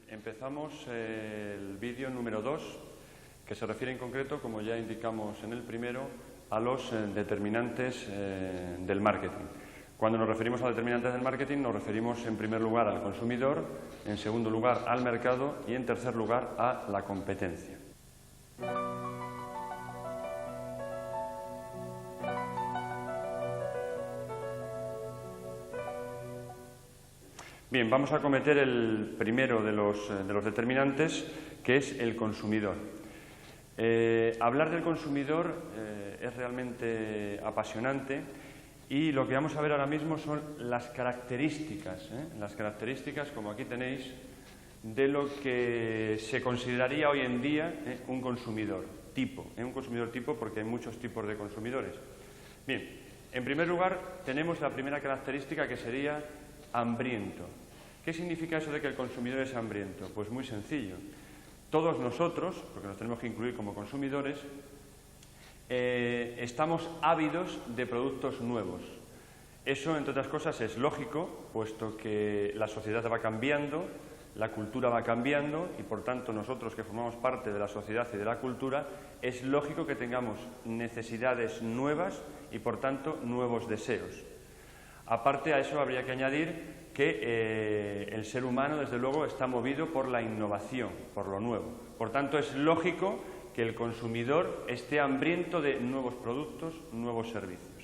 Empezamos el vídeo número 2, que se refiere en concreto, como ya indicamos en el primero, a los determinantes del marketing. Cuando nos referimos a determinantes del marketing, nos referimos en primer lugar al consumidor, en segundo lugar al mercado y en tercer lugar a la competencia. Bien, vamos a acometer el primero de los determinantes, que es el consumidor. Hablar del consumidor es realmente apasionante y lo que vamos a ver ahora mismo son las características, como aquí tenéis, de lo que se consideraría hoy en día un consumidor tipo. Un consumidor tipo porque hay muchos tipos de consumidores. Bien, en primer lugar tenemos la primera característica, que sería hambriento. ¿Qué significa eso de que el consumidor es hambriento? Pues muy sencillo. Todos nosotros, porque nos tenemos que incluir como consumidores, estamos ávidos de productos nuevos. Eso, entre otras cosas, es lógico, puesto que la sociedad va cambiando, la cultura va cambiando y, por tanto, nosotros que formamos parte de la sociedad y de la cultura, es lógico que tengamos necesidades nuevas y, por tanto, nuevos deseos. Aparte a eso habría que añadir que el ser humano, desde luego, está movido por la innovación, por lo nuevo. Por tanto, es lógico que el consumidor esté hambriento de nuevos productos, nuevos servicios.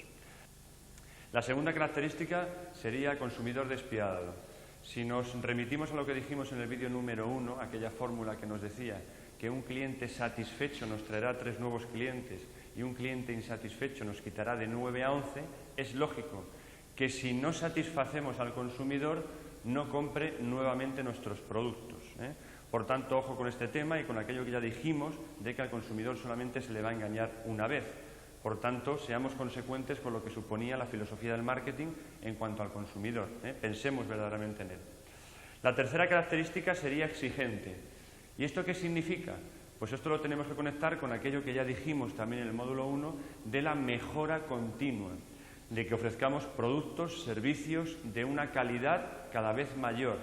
La segunda característica sería consumidor despiadado. Si nos remitimos a lo que dijimos en el vídeo número 1, aquella fórmula que nos decía que un cliente satisfecho nos traerá 3 nuevos clientes y un cliente insatisfecho nos quitará de 9 a 11, es lógico que si no satisfacemos al consumidor, no compre nuevamente nuestros productos. Por tanto, ojo con este tema y con aquello que ya dijimos de que al consumidor solamente se le va a engañar una vez. Por tanto, seamos consecuentes con lo que suponía la filosofía del marketing en cuanto al consumidor. Pensemos verdaderamente en él. La tercera característica sería exigente. ¿Y esto qué significa? Pues esto lo tenemos que conectar con aquello que ya dijimos también en el módulo 1 de la mejora continua, de que ofrezcamos productos, servicios de una calidad cada vez mayor.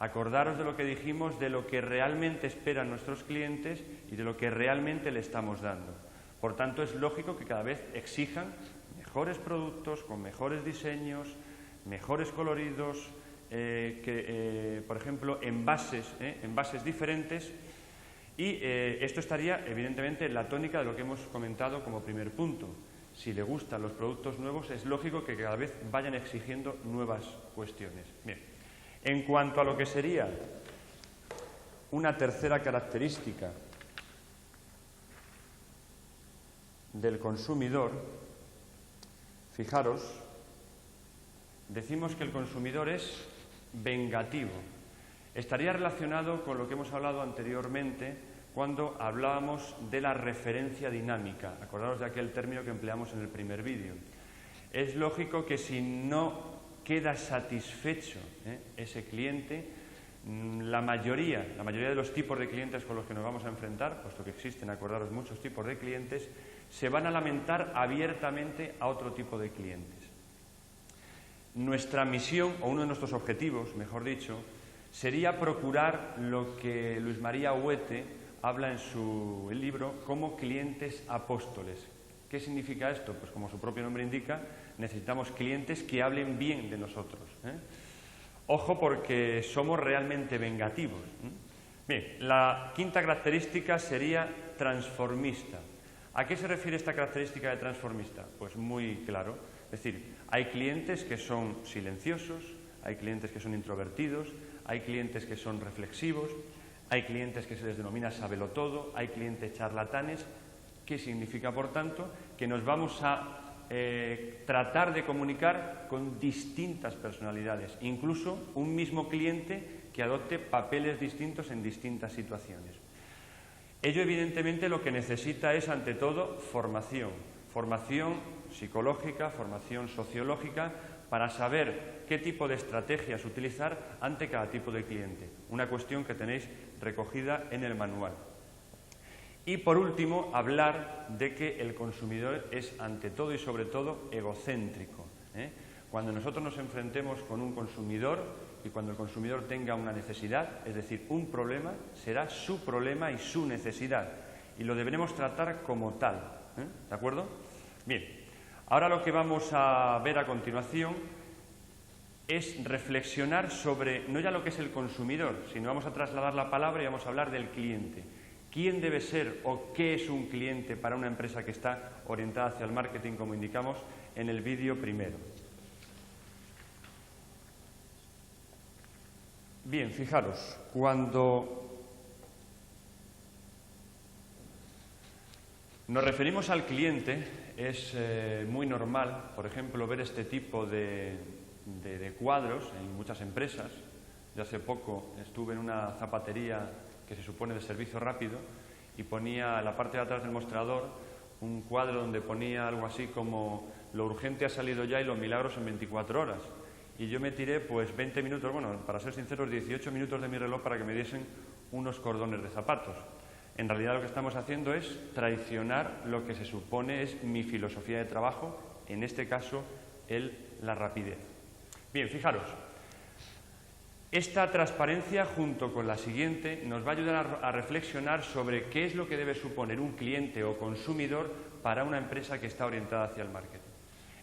Acordaros de lo que dijimos, de lo que realmente esperan nuestros clientes y de lo que realmente le estamos dando. Por tanto, es lógico que cada vez exijan mejores productos, con mejores diseños, mejores coloridos, por ejemplo, envases diferentes. Y esto estaría, evidentemente, en la tónica de lo que hemos comentado como primer punto. Si le gustan los productos nuevos, es lógico que cada vez vayan exigiendo nuevas cuestiones. Bien, en cuanto a lo que sería una tercera característica del consumidor, fijaros, decimos que el consumidor es vengativo. Estaría relacionado con lo que hemos hablado anteriormente cuando hablábamos de la referencia dinámica. Acordaros de aquel término que empleamos en el primer vídeo. Es lógico que si no queda satisfecho ese cliente, la mayoría de los tipos de clientes con los que nos vamos a enfrentar, puesto que existen, acordaros, muchos tipos de clientes, se van a lamentar abiertamente a otro tipo de clientes. Nuestra misión, o uno de nuestros objetivos, mejor dicho, sería procurar lo que Luis María Huete habla en su libro como clientes apóstoles. ¿Qué significa esto? Pues como su propio nombre indica, necesitamos clientes que hablen bien de nosotros. Ojo, porque somos realmente vengativos. Bien, la quinta característica sería transformista. ¿A qué se refiere esta característica de transformista? Pues muy claro. Es decir, hay clientes que son silenciosos, hay clientes que son introvertidos, hay clientes que son reflexivos, hay clientes que se les denomina sabelotodo, hay clientes charlatanes. ¿Qué significa, por tanto? Que nos vamos a tratar de comunicar con distintas personalidades, incluso un mismo cliente que adopte papeles distintos en distintas situaciones. Ello, evidentemente, lo que necesita es, ante todo, formación psicológica, formación sociológica, para saber qué tipo de estrategias utilizar ante cada tipo de cliente. Una cuestión que tenéis recogida en el manual. Y, por último, hablar de que el consumidor es, ante todo y sobre todo, egocéntrico. Cuando nosotros nos enfrentemos con un consumidor y cuando el consumidor tenga una necesidad, es decir, un problema, será su problema y su necesidad. Y lo deberemos tratar como tal. ¿De acuerdo? Bien, ahora lo que vamos a ver a continuación es reflexionar sobre, no ya lo que es el consumidor, sino vamos a trasladar la palabra y vamos a hablar del cliente. ¿Quién debe ser o qué es un cliente para una empresa que está orientada hacia el marketing, como indicamos en el vídeo primero? Bien, fijaros, cuando nos referimos al cliente, es muy normal, por ejemplo, ver este tipo de cuadros en muchas empresas. Yo hace poco estuve en una zapatería que se supone de servicio rápido y ponía en la parte de atrás del mostrador un cuadro donde ponía algo así como lo urgente ha salido ya y los milagros en 24 horas. Y yo me tiré pues 20 minutos, bueno, para ser sinceros, 18 minutos de mi reloj para que me diesen unos cordones de zapatos. En realidad lo que estamos haciendo es traicionar lo que se supone es mi filosofía de trabajo, en este caso la rapidez. Bien, fijaros, esta transparencia junto con la siguiente nos va a ayudar a reflexionar sobre qué es lo que debe suponer un cliente o consumidor para una empresa que está orientada hacia el marketing.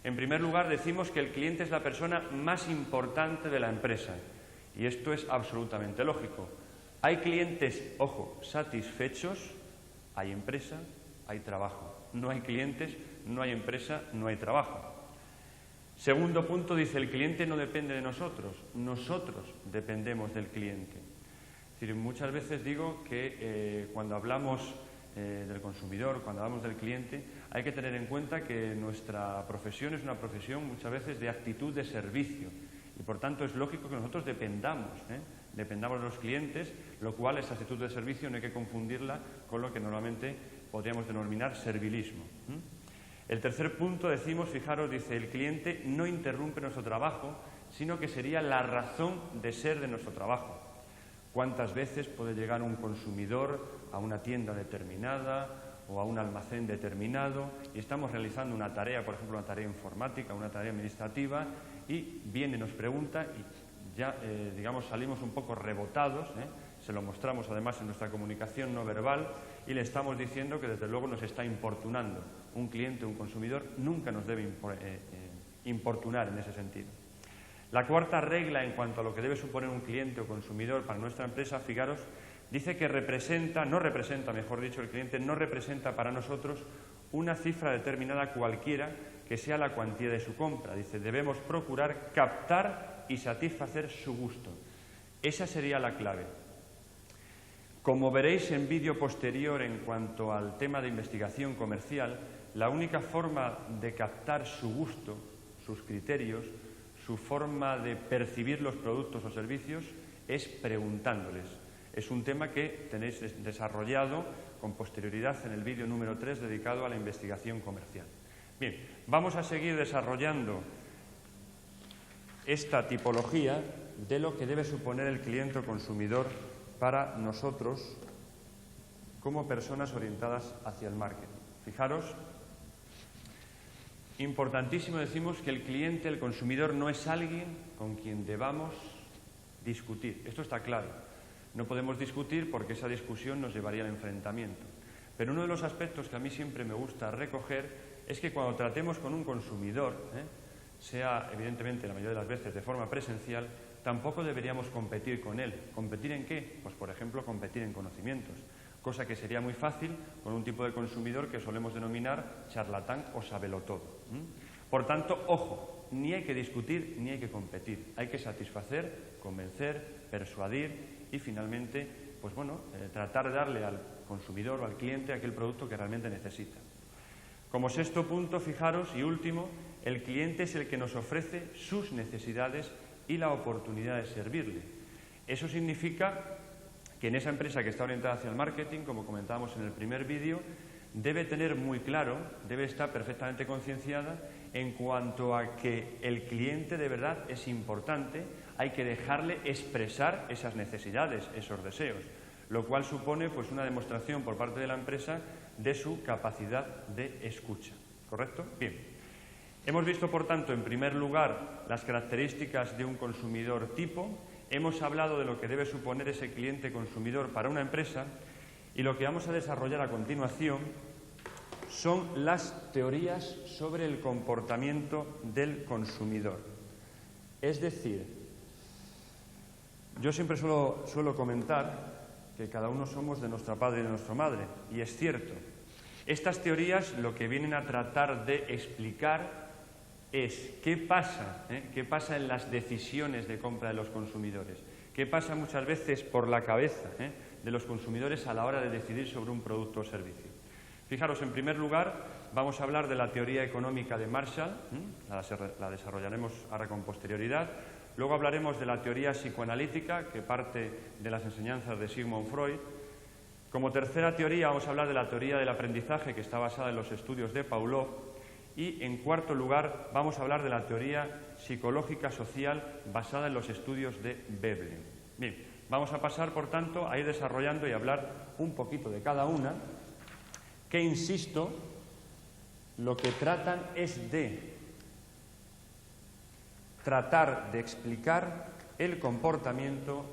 En primer lugar, decimos que el cliente es la persona más importante de la empresa y esto es absolutamente lógico. Hay clientes, ojo, satisfechos, hay empresa, hay trabajo. No hay clientes, no hay empresa, no hay trabajo. Segundo punto, dice, el cliente no depende de nosotros dependemos del cliente. Es decir, muchas veces digo que cuando hablamos del consumidor, cuando hablamos del cliente, hay que tener en cuenta que nuestra profesión es una profesión muchas veces de actitud de servicio y por tanto es lógico que nosotros dependamos de los clientes, lo cual esa actitud de servicio no hay que confundirla con lo que normalmente podríamos denominar servilismo. El tercer punto, decimos, fijaros, dice, el cliente no interrumpe nuestro trabajo, sino que sería la razón de ser de nuestro trabajo. ¿Cuántas veces puede llegar un consumidor a una tienda determinada o a un almacén determinado y estamos realizando una tarea, por ejemplo, una tarea informática, una tarea administrativa, y viene, nos pregunta y ya, digamos, salimos un poco rebotados, se lo mostramos además en nuestra comunicación no verbal y le estamos diciendo que desde luego nos está importunando. Un cliente, un consumidor, nunca nos debe importunar en ese sentido. La cuarta regla en cuanto a lo que debe suponer un cliente o consumidor para nuestra empresa, fijaros, dice que el cliente no representa para nosotros una cifra determinada cualquiera que sea la cuantía de su compra. Dice, debemos procurar captar y satisfacer su gusto. Esa sería la clave. Como veréis en vídeo posterior en cuanto al tema de investigación comercial, la única forma de captar su gusto, sus criterios, su forma de percibir los productos o servicios es preguntándoles. Es un tema que tenéis desarrollado con posterioridad en el vídeo número 3 dedicado a la investigación comercial. Bien, vamos a seguir desarrollando esta tipología de lo que debe suponer el cliente o consumidor para nosotros como personas orientadas hacia el marketing. Fijaros, importantísimo, decimos que el cliente, el consumidor, no es alguien con quien debamos discutir. Esto está claro. No podemos discutir porque esa discusión nos llevaría al enfrentamiento. Pero uno de los aspectos que a mí siempre me gusta recoger es que cuando tratemos con un consumidor, sea evidentemente la mayoría de las veces de forma presencial, tampoco deberíamos competir con él. ¿Competir en qué? Pues por ejemplo competir en conocimientos, cosa que sería muy fácil con un tipo de consumidor que solemos denominar charlatán o sabelotodo. Por tanto, ojo, ni hay que discutir ni hay que competir, hay que satisfacer, convencer, persuadir y finalmente, pues bueno, tratar de darle al consumidor o al cliente aquel producto que realmente necesita. Como sexto punto, fijaros, y último, el cliente es el que nos ofrece sus necesidades y la oportunidad de servirle. Eso significa que en esa empresa que está orientada hacia el marketing, como comentábamos en el primer vídeo, debe tener muy claro, debe estar perfectamente concienciada en cuanto a que el cliente de verdad es importante, hay que dejarle expresar esas necesidades, esos deseos, lo cual supone pues una demostración por parte de la empresa de su capacidad de escucha. ¿Correcto? Bien. Hemos visto, por tanto, en primer lugar, las características de un consumidor tipo, hemos hablado de lo que debe suponer ese cliente consumidor para una empresa y lo que vamos a desarrollar a continuación son las teorías sobre el comportamiento del consumidor. Es decir, yo siempre suelo comentar que cada uno somos de nuestra padre y de nuestra madre, y es cierto. Estas teorías lo que vienen a tratar de explicar es qué pasa en las decisiones de compra de los consumidores, qué pasa muchas veces por la cabeza de los consumidores a la hora de decidir sobre un producto o servicio. Fijaros, en primer lugar, vamos a hablar de la teoría económica de Marshall, la desarrollaremos ahora con posterioridad. Luego hablaremos de la teoría psicoanalítica, que parte de las enseñanzas de Sigmund Freud. Como tercera teoría vamos a hablar de la teoría del aprendizaje, que está basada en los estudios de Pavlov. Y en cuarto lugar vamos a hablar de la teoría psicológica social basada en los estudios de Veblen. Bien, vamos a pasar, por tanto, a ir desarrollando y hablar un poquito de cada una, que, insisto, lo que tratan es de tratar de explicar el comportamiento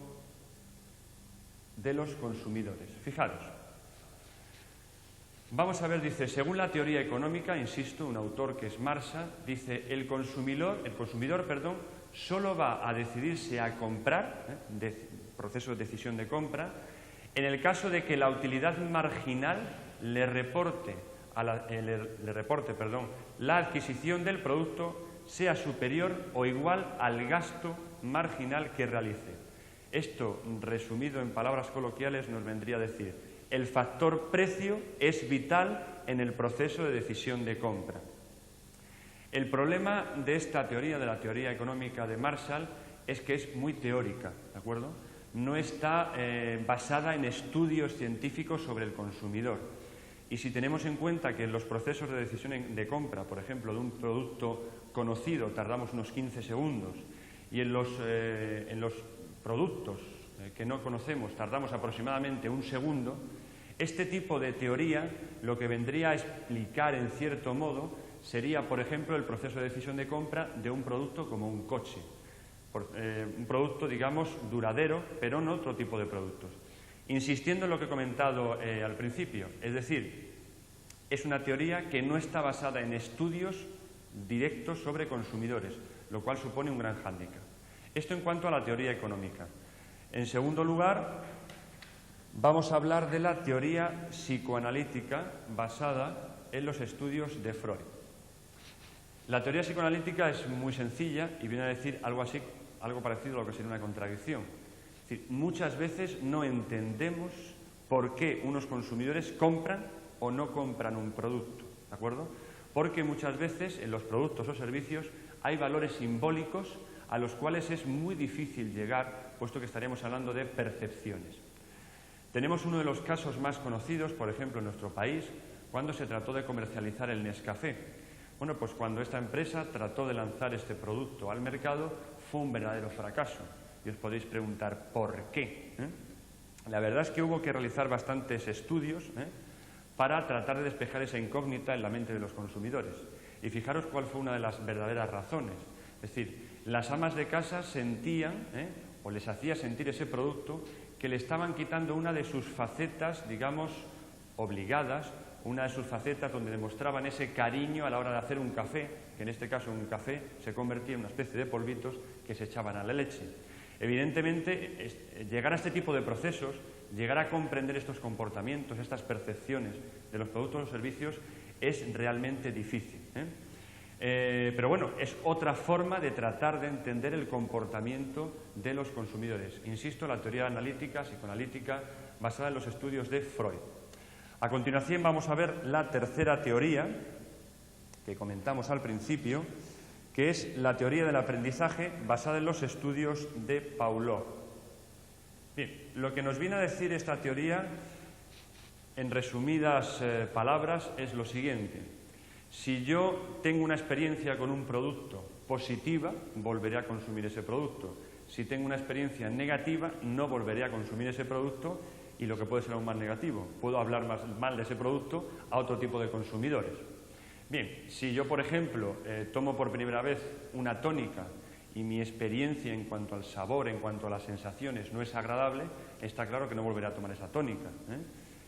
de los consumidores. Fijaros, vamos a ver, dice, según la teoría económica, insisto, un autor que es Marshall, dice, el consumidor, solo va a decidirse a comprar, proceso de decisión de compra, en el caso de que la utilidad marginal le reporte la adquisición del producto sea superior o igual al gasto marginal que realice. Esto, resumido en palabras coloquiales, nos vendría a decir: el factor precio es vital en el proceso de decisión de compra. El problema de esta teoría, de la teoría económica de Marshall, es que es muy teórica, ¿de acuerdo? No está basada en estudios científicos sobre el consumidor. Y si tenemos en cuenta que en los procesos de decisión de compra, por ejemplo, de un producto conocido, tardamos unos 15 segundos, y en los productos que no conocemos tardamos aproximadamente un segundo, este tipo de teoría lo que vendría a explicar, en cierto modo, sería, por ejemplo, el proceso de decisión de compra de un producto como un coche. Un producto, digamos, duradero, pero no otro tipo de productos. Insistiendo en lo que he comentado al principio, es decir, es una teoría que no está basada en estudios directos sobre consumidores, lo cual supone un gran hándicap. Esto en cuanto a la teoría económica. En segundo lugar, vamos a hablar de la teoría psicoanalítica basada en los estudios de Freud. La teoría psicoanalítica es muy sencilla y viene a decir algo parecido a lo que sería una contradicción. Es decir, muchas veces no entendemos por qué unos consumidores compran o no compran un producto, ¿de acuerdo? Porque muchas veces en los productos o servicios hay valores simbólicos a los cuales es muy difícil llegar, puesto que estaríamos hablando de percepciones. Tenemos uno de los casos más conocidos, por ejemplo, en nuestro país, cuando se trató de comercializar el Nescafé. Bueno, pues cuando esta empresa trató de lanzar este producto al mercado, fue un verdadero fracaso. Y os podéis preguntar, ¿por qué? La verdad es que hubo que realizar bastantes estudios para tratar de despejar esa incógnita en la mente de los consumidores. Y fijaros cuál fue una de las verdaderas razones. Es decir, las amas de casa sentían, o les hacía sentir ese producto, que le estaban quitando una de sus facetas, digamos, obligadas, una de sus facetas donde demostraban ese cariño a la hora de hacer un café, que en este caso un café se convertía en una especie de polvitos que se echaban a la leche. Evidentemente, llegar a este tipo de procesos, llegar a comprender estos comportamientos, estas percepciones de los productos o servicios, es realmente difícil. Pero bueno, es otra forma de tratar de entender el comportamiento de los consumidores. Insisto, la teoría analítica, psicoanalítica, basada en los estudios de Freud. A continuación vamos a ver la tercera teoría que comentamos al principio, que es la teoría del aprendizaje basada en los estudios de Pavlov. Bien, lo que nos viene a decir esta teoría, en resumidas palabras, es lo siguiente. Si yo tengo una experiencia con un producto positiva, volveré a consumir ese producto. Si tengo una experiencia negativa, no volveré a consumir ese producto, y lo que puede ser aún más negativo, puedo hablar más mal de ese producto a otro tipo de consumidores. Bien, si yo, por ejemplo, tomo por primera vez una tónica y mi experiencia en cuanto al sabor, en cuanto a las sensaciones no es agradable, está claro que no volveré a tomar esa tónica,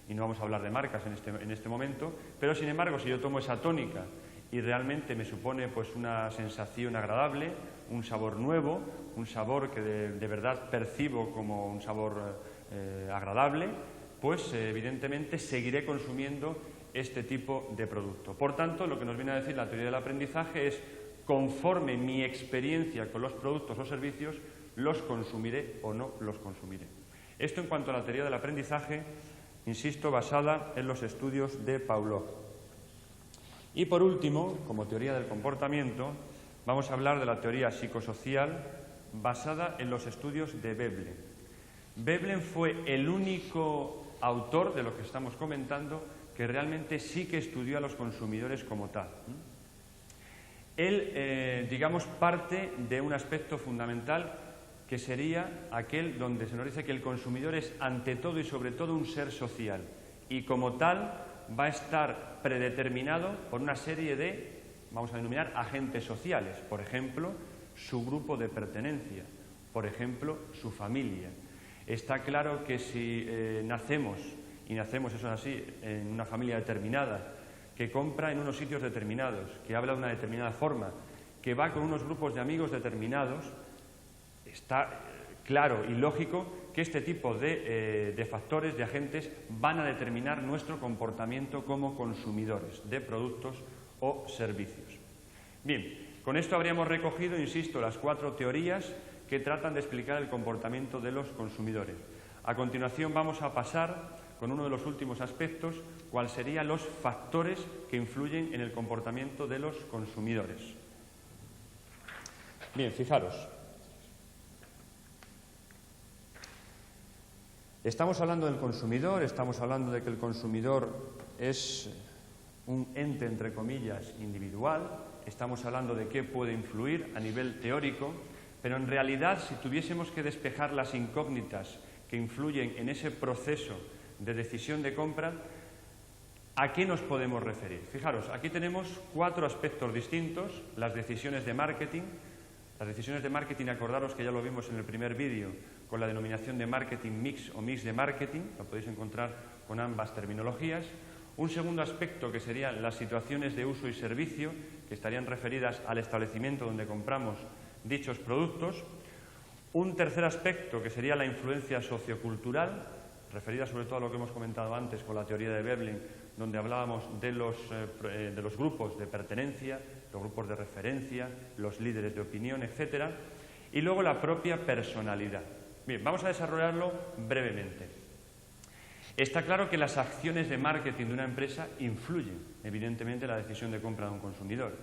y no vamos a hablar de marcas en este momento, pero sin embargo, si yo tomo esa tónica y realmente me supone pues una sensación agradable, un sabor nuevo, un sabor que de verdad percibo como un sabor agradable, pues evidentemente seguiré consumiendo este tipo de producto. Por tanto, lo que nos viene a decir la teoría del aprendizaje es: conforme mi experiencia con los productos o servicios, los consumiré o no los consumiré. Esto en cuanto a la teoría del aprendizaje, insisto, basada en los estudios de Pavlov. Y por último, como teoría del comportamiento, vamos a hablar de la teoría psicosocial basada en los estudios de Veblen. Veblen fue el único autor de lo que estamos comentando que realmente sí que estudió a los consumidores como tal. Él, digamos, parte de un aspecto fundamental que sería aquel donde se nos dice que el consumidor es ante todo y sobre todo un ser social y como tal va a estar predeterminado por una serie de, vamos a denominar, agentes sociales, por ejemplo, su grupo de pertenencia, por ejemplo, su familia. Está claro que si nacemos, eso es así, en una familia determinada, que compra en unos sitios determinados, que habla de una determinada forma, que va con unos grupos de amigos determinados, está claro y lógico que este tipo de factores, de agentes, van a determinar nuestro comportamiento como consumidores de productos o servicios. Bien, con esto habríamos recogido, insisto, las 4 teorías que tratan de explicar el comportamiento de los consumidores. A continuación vamos a pasar con uno de los últimos aspectos, cuáles serían los factores que influyen en el comportamiento de los consumidores. Bien, fijaros. Estamos hablando del consumidor, estamos hablando de que el consumidor es un ente, entre comillas, individual, estamos hablando de qué puede influir a nivel teórico, pero en realidad, si tuviésemos que despejar las incógnitas que influyen en ese proceso de decisión de compra, ¿a qué nos podemos referir? Fijaros, aquí tenemos 4 aspectos distintos: las decisiones de marketing. Las decisiones de marketing, acordaros que ya lo vimos en el primer vídeo con la denominación de marketing mix o mix de marketing, lo podéis encontrar con ambas terminologías. Un segundo aspecto que serían las situaciones de uso y servicio, que estarían referidas al establecimiento donde compramos dichos productos. Un tercer aspecto que sería la influencia sociocultural, referida sobre todo a lo que hemos comentado antes con la teoría de Veblen, donde hablábamos de los grupos de pertenencia, los grupos de referencia, los líderes de opinión, etc. Y luego la propia personalidad. Bien, vamos a desarrollarlo brevemente. Está claro que las acciones de marketing de una empresa influyen, evidentemente, en la decisión de compra de un consumidor.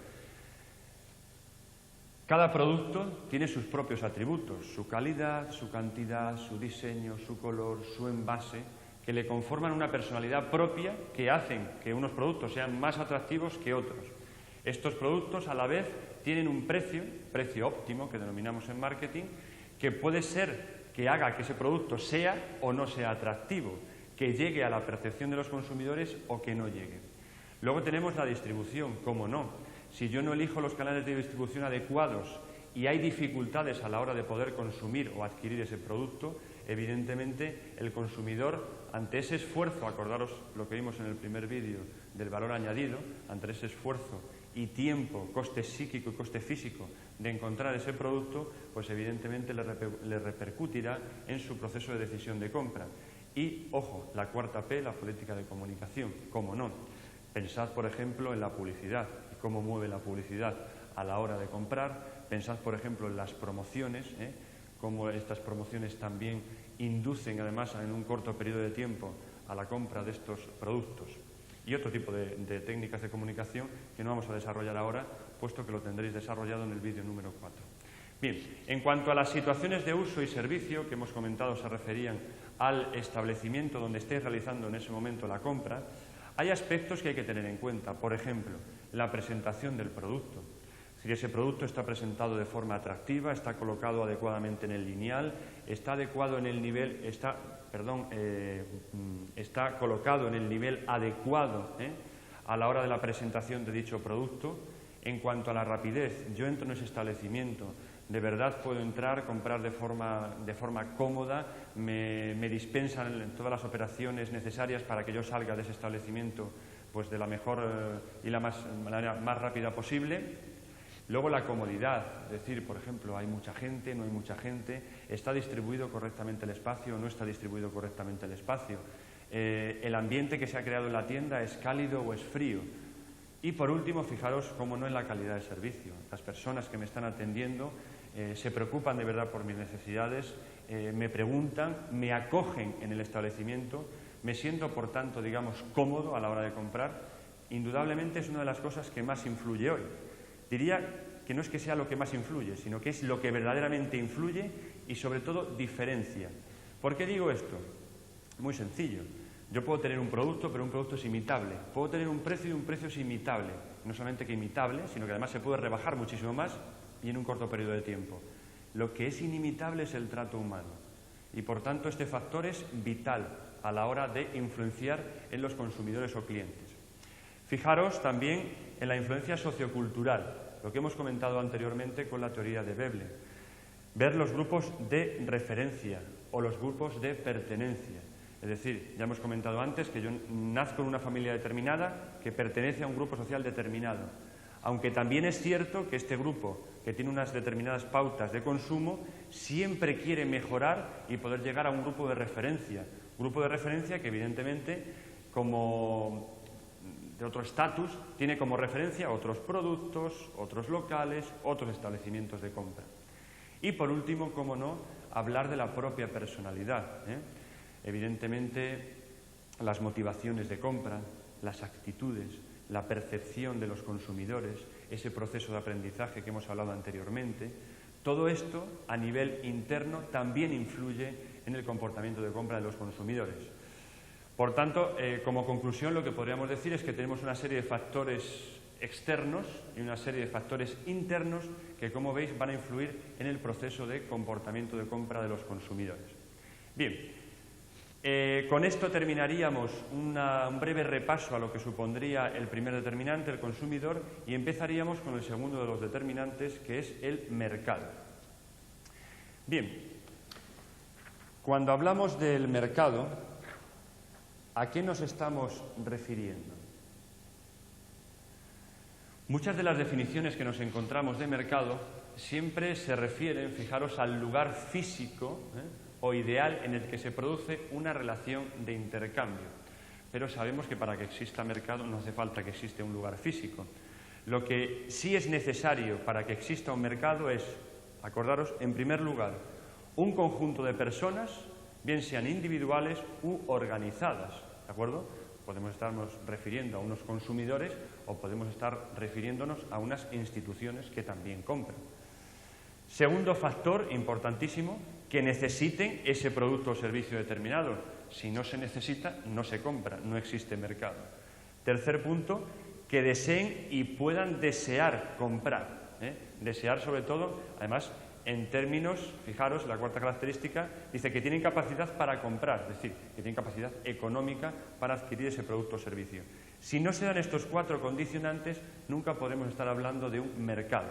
Cada producto tiene sus propios atributos, su calidad, su cantidad, su diseño, su color, su envase, que le conforman una personalidad propia que hacen que unos productos sean más atractivos que otros. Estos productos, a la vez, tienen un precio óptimo, que denominamos en marketing, que puede ser que haga que ese producto sea o no sea atractivo, que llegue a la percepción de los consumidores o que no llegue. Luego tenemos la distribución, cómo no. Si yo no elijo los canales de distribución adecuados y hay dificultades a la hora de poder consumir o adquirir ese producto, evidentemente el consumidor, ante ese esfuerzo, acordaros lo que vimos en el primer vídeo del valor añadido, ante ese esfuerzo y tiempo, coste psíquico y coste físico de encontrar ese producto, pues evidentemente le repercutirá en su proceso de decisión de compra. Y, ojo, la 4P, la política de comunicación, cómo no. Pensad, por ejemplo, en la publicidad y cómo mueve la publicidad a la hora de comprar. Pensad, por ejemplo, en las promociones, cómo estas promociones también inducen, además, en un corto periodo de tiempo, a la compra de estos productos. Y otro tipo de técnicas de comunicación que no vamos a desarrollar ahora, puesto que lo tendréis desarrollado en el vídeo número 4. Bien, en cuanto a las situaciones de uso y servicio que hemos comentado se referían al establecimiento donde estéis realizando en ese momento la compra, hay aspectos que hay que tener en cuenta. Por ejemplo, la presentación del producto. Si ese producto está presentado de forma atractiva, está colocado adecuadamente en el lineal, está adecuado en el nivel, está colocado en el nivel adecuado a la hora de la presentación de dicho producto. En cuanto a la rapidez, yo entro en ese establecimiento, de verdad puedo entrar, comprar de forma cómoda, me dispensan todas las operaciones necesarias para que yo salga de ese establecimiento pues de la mejor y la manera más rápida posible. Luego la comodidad, es decir, por ejemplo, hay mucha gente, no hay mucha gente, está distribuido correctamente el espacio o no está distribuido correctamente el espacio, el ambiente que se ha creado en la tienda es cálido o es frío. Y por último, fijaros cómo no en la calidad del servicio. Las personas que me están atendiendo se preocupan de verdad por mis necesidades, me preguntan, me acogen en el establecimiento, me siento por tanto, digamos, cómodo a la hora de comprar. Indudablemente es una de las cosas que más influye hoy. Diría que no es que sea lo que más influye, sino que es lo que verdaderamente influye y sobre todo diferencia. ¿Por qué digo esto? Muy sencillo. Yo puedo tener un producto, pero un producto es imitable. Puedo tener un precio y un precio es imitable. No solamente que imitable, sino que además se puede rebajar muchísimo más y en un corto periodo de tiempo. Lo que es inimitable es el trato humano. Y por tanto este factor es vital a la hora de influenciar en los consumidores o clientes. Fijaros también en la influencia sociocultural, lo que hemos comentado anteriormente con la teoría de Veblen. Ver los grupos de referencia o los grupos de pertenencia. Es decir, ya hemos comentado antes que yo nazco en una familia determinada que pertenece a un grupo social determinado. Aunque también es cierto que este grupo, que tiene unas determinadas pautas de consumo, siempre quiere mejorar y poder llegar a un grupo de referencia. Grupo de referencia que evidentemente, como de otro estatus, tiene como referencia otros productos, otros locales, otros establecimientos de compra. Y por último, cómo no, hablar de la propia personalidad. Evidentemente, las motivaciones de compra, las actitudes, la percepción de los consumidores, ese proceso de aprendizaje que hemos hablado anteriormente, todo esto a nivel interno también influye en el comportamiento de compra de los consumidores. Por tanto, como conclusión, lo que podríamos decir es que tenemos una serie de factores externos y una serie de factores internos que, como veis, van a influir en el proceso de comportamiento de compra de los consumidores. Bien. Con esto terminaríamos un breve repaso a lo que supondría el primer determinante, el consumidor, y empezaríamos con el segundo de los determinantes, que es el mercado. Bien, cuando hablamos del mercado, ¿a qué nos estamos refiriendo? Muchas de las definiciones que nos encontramos de mercado siempre se refieren, fijaros, al lugar físico, o ideal en el que se produce una relación de intercambio. Pero sabemos que para que exista mercado no hace falta que exista un lugar físico. Lo que sí es necesario para que exista un mercado es, acordaros, en primer lugar, un conjunto de personas, bien sean individuales u organizadas, ¿de acuerdo? Podemos estarnos refiriendo a unos consumidores o podemos estar refiriéndonos a unas instituciones que también compran. Segundo factor importantísimo, que necesiten ese producto o servicio determinado. Si no se necesita, no se compra, no existe mercado. Tercer punto, que deseen y puedan desear comprar. Desear sobre todo, además, en términos, fijaros, la cuarta característica, dice que tienen capacidad para comprar, es decir, que tienen capacidad económica para adquirir ese producto o servicio. Si no se dan estos cuatro condicionantes, nunca podremos estar hablando de un mercado.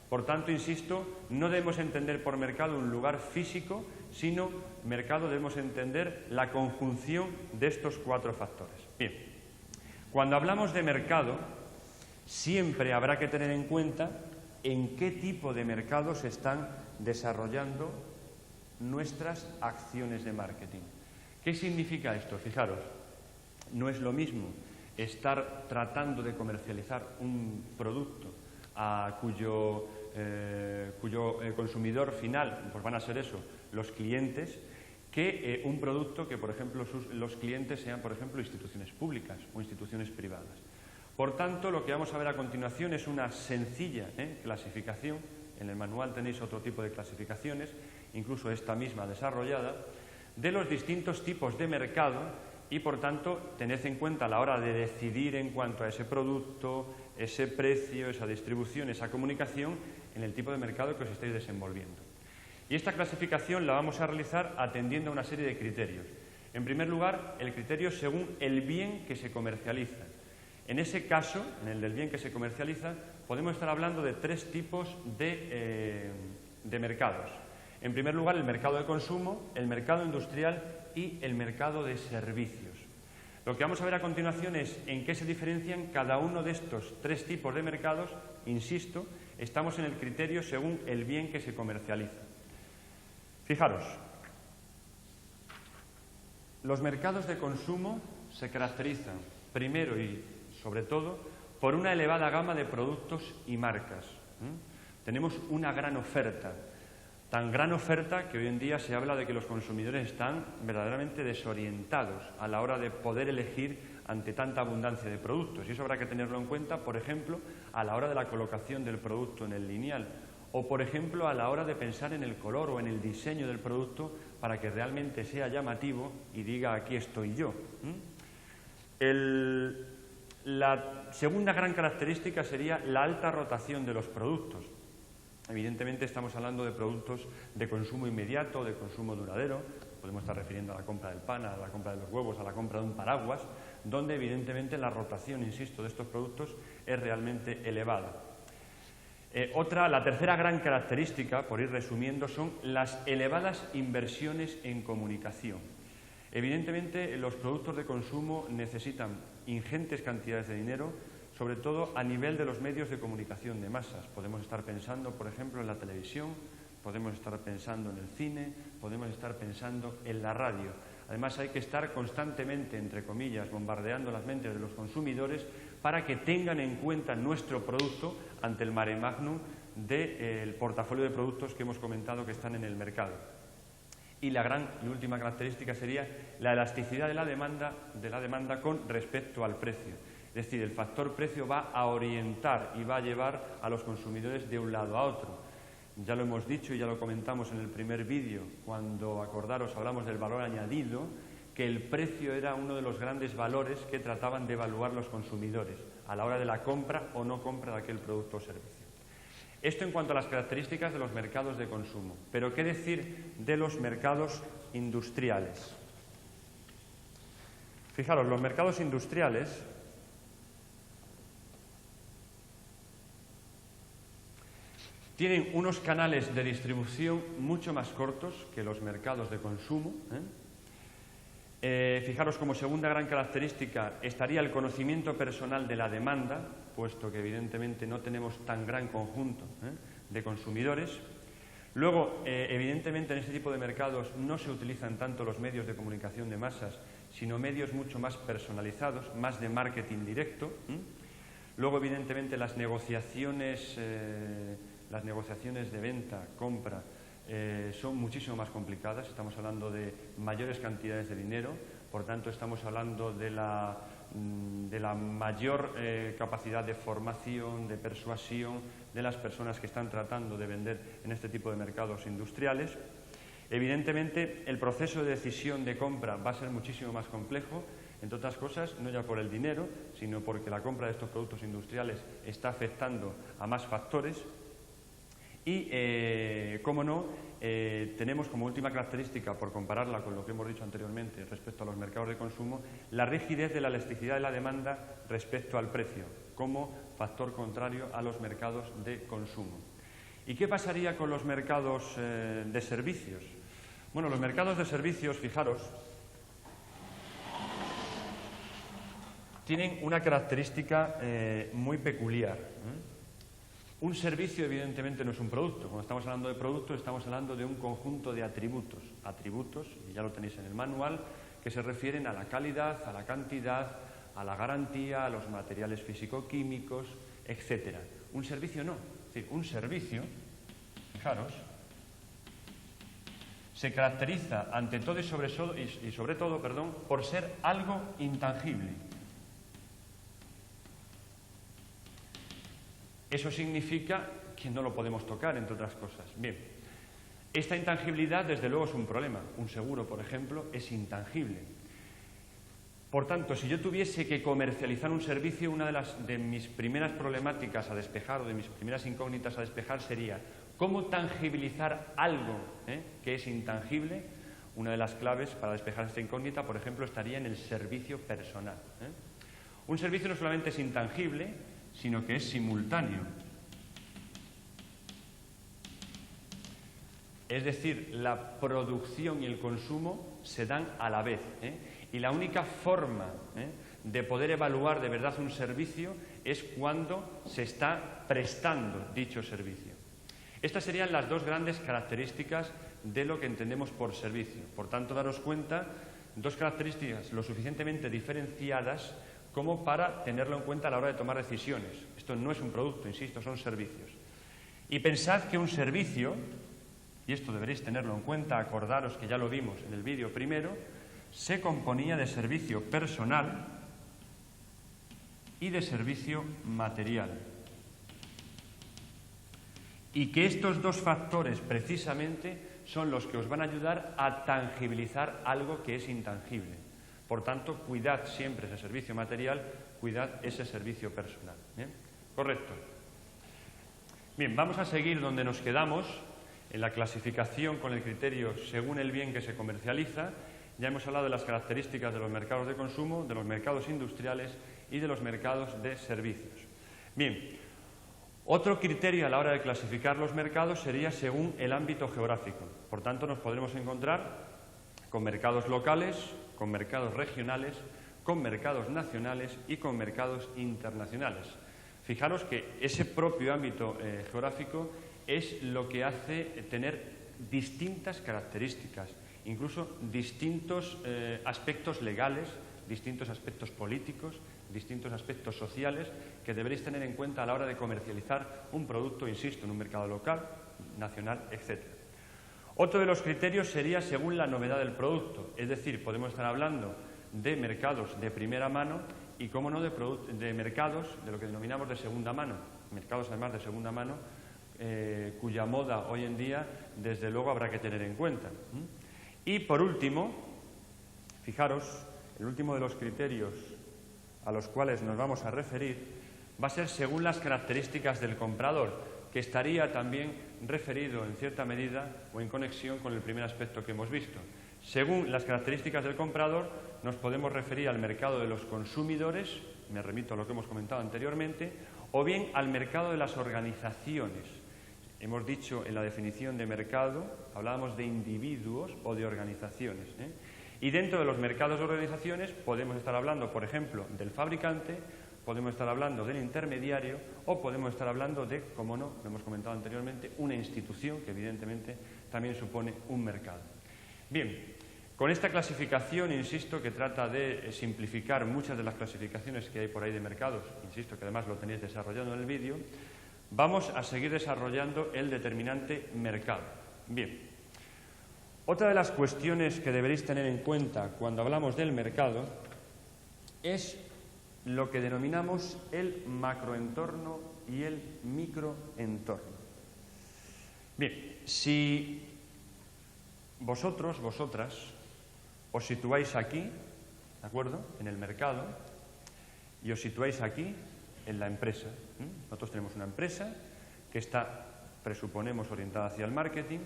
Por tanto, insisto, no debemos entender por mercado un lugar físico, sino mercado debemos entender la conjunción de estos cuatro factores. Bien, cuando hablamos de mercado, siempre habrá que tener en cuenta en qué tipo de mercado se están desarrollando nuestras acciones de marketing. ¿Qué significa esto? Fijaros, no es lo mismo estar tratando de comercializar un producto cuyo consumidor final pues van a ser eso, los clientes, que un producto que, por ejemplo, los clientes sean, por ejemplo, instituciones públicas o instituciones privadas. Por tanto, lo que vamos a ver a continuación es una sencilla clasificación. En el manual tenéis otro tipo de clasificaciones, incluso esta misma desarrollada, de los distintos tipos de mercado y, por tanto, tened en cuenta a la hora de decidir en cuanto a ese producto, ese precio, esa distribución, esa comunicación, en el tipo de mercado que os estáis desenvolviendo. Y esta clasificación la vamos a realizar atendiendo a una serie de criterios. En primer lugar, el criterio según el bien que se comercializa. En ese caso, en el del bien que se comercializa, podemos estar hablando de tres tipos de mercados. En primer lugar, el mercado de consumo, el mercado industrial y el mercado de servicios. Lo que vamos a ver a continuación es en qué se diferencian cada uno de estos tres tipos de mercados. Insisto, estamos en el criterio según el bien que se comercializa. Fijaros, los mercados de consumo se caracterizan, primero y sobre todo, por una elevada gama de productos y marcas. Tenemos una gran oferta, tan gran oferta que hoy en día se habla de que los consumidores están verdaderamente desorientados a la hora de poder elegir ante tanta abundancia de productos. Y eso habrá que tenerlo en cuenta, por ejemplo, a la hora de la colocación del producto en el lineal o, por ejemplo, a la hora de pensar en el color o en el diseño del producto para que realmente sea llamativo y diga aquí estoy yo. La segunda gran característica sería la alta rotación de los productos. Evidentemente estamos hablando de productos de consumo inmediato, de consumo duradero, podemos estar refiriendo a la compra del pan, a la compra de los huevos, a la compra de un paraguas, donde evidentemente la rotación, insisto, de estos productos es realmente elevada. La tercera gran característica, por ir resumiendo, son las elevadas inversiones en comunicación. Evidentemente los productos de consumo necesitan ingentes cantidades de dinero, sobre todo a nivel de los medios de comunicación de masas. Podemos estar pensando, por ejemplo, en la televisión, podemos estar pensando en el cine, podemos estar pensando en la radio. Además, hay que estar constantemente, entre comillas, bombardeando las mentes de los consumidores para que tengan en cuenta nuestro producto ante el mare magnum del portafolio de productos que hemos comentado que están en el mercado. Y la gran y última característica sería la elasticidad de la demanda con respecto al precio. Es decir, el factor precio va a orientar y va a llevar a los consumidores de un lado a otro. Ya lo hemos dicho y ya lo comentamos en el primer vídeo, cuando, acordaros, hablamos del valor añadido, que el precio era uno de los grandes valores que trataban de evaluar los consumidores a la hora de la compra o no compra de aquel producto o servicio. Esto en cuanto a las características de los mercados de consumo. Pero, ¿qué decir de los mercados industriales? Fijaros, los mercados industriales tienen unos canales de distribución mucho más cortos que los mercados de consumo. Fijaros, como segunda gran característica estaría el conocimiento personal de la demanda, puesto que evidentemente no tenemos tan gran conjunto de consumidores. Luego, evidentemente en este tipo de mercados no se utilizan tanto los medios de comunicación de masas, sino medios mucho más personalizados, más de marketing directo. Luego, evidentemente, las negociaciones de venta, compra, son muchísimo más complicadas. Estamos hablando de mayores cantidades de dinero, por tanto estamos hablando de la mayor capacidad de formación, de persuasión de las personas que están tratando de vender en este tipo de mercados industriales. Evidentemente, el proceso de decisión de compra va a ser muchísimo más complejo, entre otras cosas, no ya por el dinero, sino porque la compra de estos productos industriales está afectando a más factores. Y, cómo no, tenemos como última característica, por compararla con lo que hemos dicho anteriormente respecto a los mercados de consumo, la rigidez de la elasticidad de la demanda respecto al precio, como factor contrario a los mercados de consumo. ¿Y qué pasaría con los mercados de servicios? Bueno, los mercados de servicios, fijaros, tienen una característica muy peculiar. Un servicio, evidentemente, no es un producto. Cuando estamos hablando de productos, estamos hablando de un conjunto de atributos. Atributos, y ya lo tenéis en el manual, que se refieren a la calidad, a la cantidad, a la garantía, a los materiales físico-químicos, etc. Un servicio no. Es decir, un servicio, fijaros, se caracteriza ante todo y sobre todo, por ser algo intangible. Eso significa que no lo podemos tocar, entre otras cosas. Bien, esta intangibilidad, desde luego, es un problema. Un seguro, por ejemplo, es intangible. Por tanto, si yo tuviese que comercializar un servicio, una de mis primeras problemáticas a despejar o de mis primeras incógnitas a despejar sería ¿cómo tangibilizar algo que es intangible? Una de las claves para despejar esta incógnita, por ejemplo, estaría en el servicio personal. Un servicio no solamente es intangible, sino que es simultáneo. Es decir, la producción y el consumo se dan a la vez, y la única forma de poder evaluar de verdad un servicio es cuando se está prestando dicho servicio. Estas serían las dos grandes características de lo que entendemos por servicio. Por tanto, daros cuenta, dos características lo suficientemente diferenciadas como para tenerlo en cuenta a la hora de tomar decisiones. Esto no es un producto, insisto, son servicios. Y pensad que un servicio, y esto deberéis tenerlo en cuenta, acordaros que ya lo vimos en el vídeo primero, se componía de servicio personal y de servicio material. Y que estos dos factores precisamente son los que os van a ayudar a tangibilizar algo que es intangible. Por tanto, cuidad siempre ese servicio material, cuidad ese servicio personal. ¿Bien? Correcto. Bien, vamos a seguir donde nos quedamos, en la clasificación con el criterio según el bien que se comercializa. Ya hemos hablado de las características de los mercados de consumo, de los mercados industriales y de los mercados de servicios. Bien, otro criterio a la hora de clasificar los mercados sería según el ámbito geográfico. Por tanto, nos podremos encontrar con mercados locales, con mercados regionales, con mercados nacionales y con mercados internacionales. Fijaros que ese propio ámbito geográfico es lo que hace tener distintas características, incluso distintos aspectos legales, distintos aspectos políticos, distintos aspectos sociales que deberéis tener en cuenta a la hora de comercializar un producto, insisto, en un mercado local, nacional, etc. Otro de los criterios sería según la novedad del producto, es decir, podemos estar hablando de mercados de primera mano y, cómo no, de mercados de lo que denominamos de segunda mano, mercados además de segunda mano, cuya moda hoy en día, desde luego, habrá que tener en cuenta. Y, por último, fijaros, el último de los criterios a los cuales nos vamos a referir va a ser según las características del comprador, que estaría también referido en cierta medida o en conexión con el primer aspecto que hemos visto. Según las características del comprador, nos podemos referir al mercado de los consumidores, me remito a lo que hemos comentado anteriormente, o bien al mercado de las organizaciones. Hemos dicho en la definición de mercado, hablábamos de individuos o de organizaciones, Y dentro de los mercados de organizaciones podemos estar hablando, por ejemplo, del fabricante, podemos estar hablando del intermediario o podemos estar hablando de, como no, lo hemos comentado anteriormente, una institución que evidentemente también supone un mercado. Bien, con esta clasificación, insisto, que trata de simplificar muchas de las clasificaciones que hay por ahí de mercados, insisto que además lo tenéis desarrollado en el vídeo, vamos a seguir desarrollando el determinante mercado. Bien. Otra de las cuestiones que deberéis tener en cuenta cuando hablamos del mercado es lo que denominamos el macroentorno y el microentorno. Bien, si vosotros, vosotras, os situáis aquí, ¿de acuerdo?, en el mercado, y os situáis aquí, en la empresa. Nosotros tenemos una empresa que está, presuponemos, orientada hacia el marketing.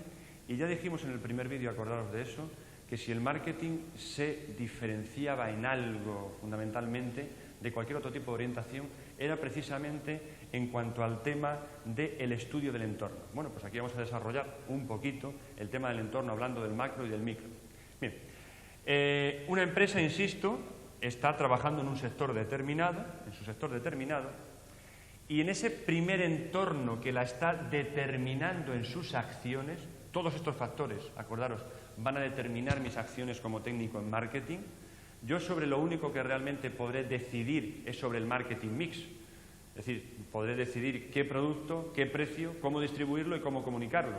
Y ya dijimos en el primer vídeo, acordaros de eso, que si el marketing se diferenciaba en algo fundamentalmente de cualquier otro tipo de orientación, era precisamente en cuanto al tema del estudio del entorno. Bueno, pues aquí vamos a desarrollar un poquito el tema del entorno, hablando del macro y del micro. Bien, una empresa, insisto, está trabajando en un sector determinado, y en ese primer entorno que la está determinando en sus acciones, todos estos factores, acordaros, van a determinar mis acciones como técnico en marketing. Yo sobre lo único que realmente podré decidir es sobre el marketing mix. Es decir, podré decidir qué producto, qué precio, cómo distribuirlo y cómo comunicarlo.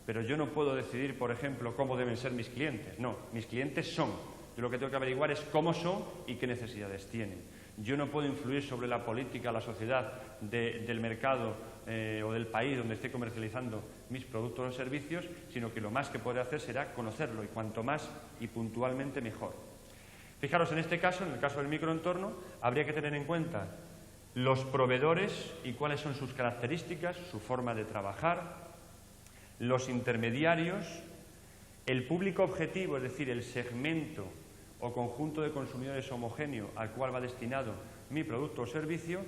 Pero yo no puedo decidir, por ejemplo, cómo deben ser mis clientes. No, mis clientes son. Yo lo que tengo que averiguar es cómo son y qué necesidades tienen. Yo no puedo influir sobre la política, la sociedad del mercado o del país donde esté comercializando mis productos o servicios, sino que lo más que podré hacer será conocerlo, y cuanto más y puntualmente mejor. Fijaros, en este caso, en el caso del microentorno, habría que tener en cuenta los proveedores y cuáles son sus características, su forma de trabajar, los intermediarios, el público objetivo, es decir, el segmento o conjunto de consumidores homogéneo al cual va destinado mi producto o servicio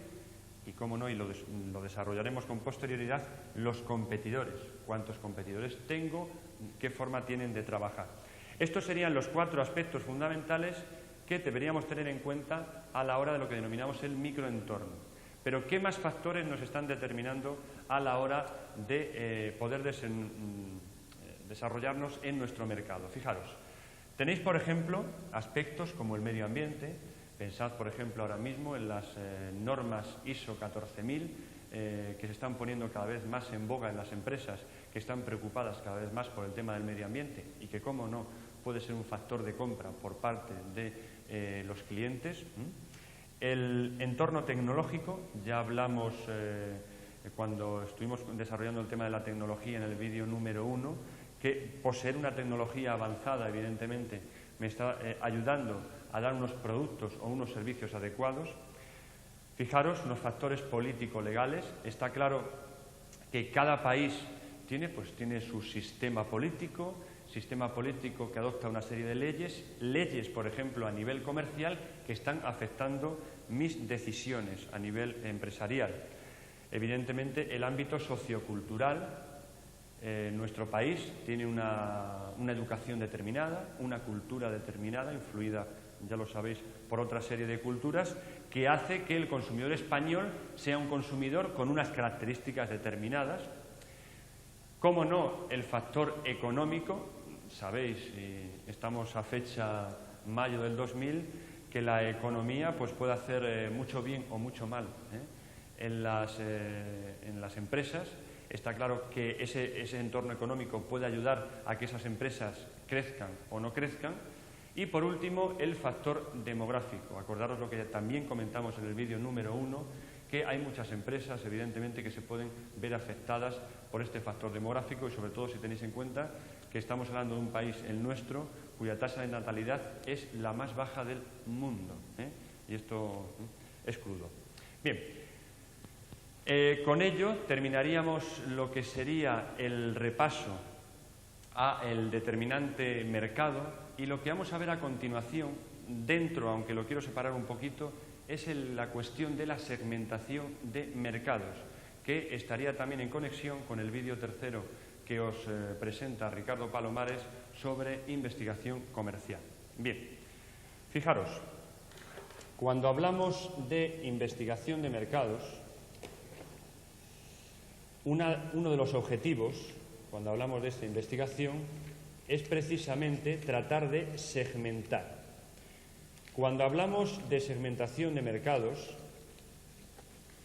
y, cómo no, y lo desarrollaremos con posterioridad, los competidores. ¿Cuántos competidores tengo? ¿Qué forma tienen de trabajar? Estos serían los 4 aspectos fundamentales que deberíamos tener en cuenta a la hora de lo que denominamos el microentorno. Pero, ¿qué más factores nos están determinando a la hora de poder desarrollarnos en nuestro mercado? Fijaros, tenéis, por ejemplo, aspectos como el medio ambiente. Pensad, por ejemplo, ahora mismo en las normas ISO 14000 que se están poniendo cada vez más en boga en las empresas, que están preocupadas cada vez más por el tema del medio ambiente y que, cómo no, puede ser un factor de compra por parte de los clientes. El entorno tecnológico, ya hablamos cuando estuvimos desarrollando el tema de la tecnología en el vídeo número 1, que poseer una tecnología avanzada, evidentemente, me está ayudando a dar unos productos o unos servicios adecuados. Fijaros, unos factores político-legales. Está claro que cada país tiene su sistema político que adopta una serie de leyes, por ejemplo, a nivel comercial, que están afectando mis decisiones a nivel empresarial. Evidentemente, el ámbito sociocultural. Nuestro país tiene una educación determinada, una cultura determinada, influida, ya lo sabéis, por otra serie de culturas, que hace que el consumidor español sea un consumidor con unas características determinadas. Cómo no, el factor económico. Sabéis, estamos a fecha mayo del 2000, que la economía puede hacer mucho bien o mucho mal en las empresas. Está claro que ese entorno económico puede ayudar a que esas empresas crezcan o no crezcan. Y, por último, el factor demográfico. Acordaros lo que también comentamos en el vídeo número 1, que hay muchas empresas, evidentemente, que se pueden ver afectadas por este factor demográfico y, sobre todo, si tenéis en cuenta que estamos hablando de un país, el nuestro, cuya tasa de natalidad es la más baja del mundo. Y esto es crudo. Bien. Con ello terminaríamos lo que sería el repaso al determinante mercado, y lo que vamos a ver a continuación, dentro, aunque lo quiero separar un poquito, es la cuestión de la segmentación de mercados, que estaría también en conexión con el vídeo tercero que os presenta Ricardo Palomares sobre investigación comercial. Bien, fijaros, cuando hablamos de investigación de mercados, uno de los objetivos, cuando hablamos de esta investigación, es precisamente tratar de segmentar. Cuando hablamos de segmentación de mercados,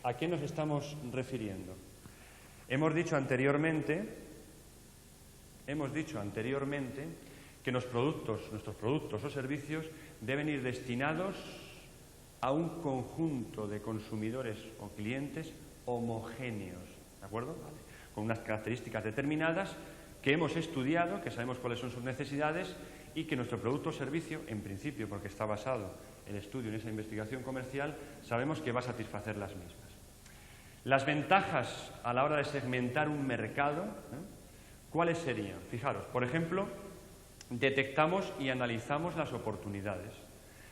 ¿a qué nos estamos refiriendo? Hemos dicho anteriormente que nuestros productos o servicios deben ir destinados a un conjunto de consumidores o clientes homogéneos, ¿de acuerdo? Vale. Con unas características determinadas que hemos estudiado, que sabemos cuáles son sus necesidades y que nuestro producto o servicio, en principio, porque está basado el estudio en esa investigación comercial, sabemos que va a satisfacer las mismas. Las ventajas a la hora de segmentar un mercado, ¿cuáles serían? Fijaros, por ejemplo, detectamos y analizamos las oportunidades.